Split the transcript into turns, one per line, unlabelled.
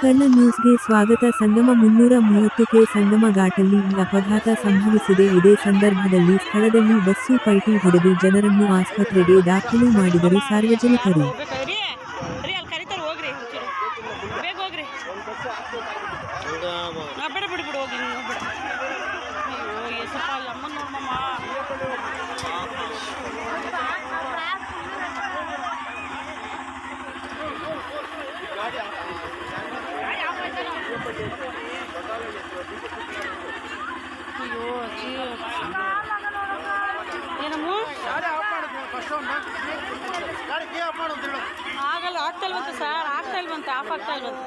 ಕರ್ನ ನ್ಯೂಸ್ಗೆ ಸ್ವಾಗತ. ಸಂಗಮ 330 ಸಂಗಮ ಘಾಟಲ್ಲಿ ಈ ಅಪಘಾತ ಸಂಭವಿಸಿದೆ. ಇದೇ ಸಂದರ್ಭದಲ್ಲಿ ಸ್ಥಳದಲ್ಲಿ ಬಸ್ಸು ಪಲ್ಟಿ ಹೊಡೆದು ಜನರನ್ನು ಆಸ್ಪತ್ರೆಗೆ ದಾಖಲು ಮಾಡಿದರು ಸಾರ್ವಜನಿಕರು.
ಆಗಲ್ಲ, ಆಗ್ತಾ ಇಲ್ವಂತೆ ಸರ್, ಆಗ್ತಾ ಇಲ್ವಂತೆ, ಆಫ್ ಆಗ್ತಾ ಇಲ್ವಂತೆ.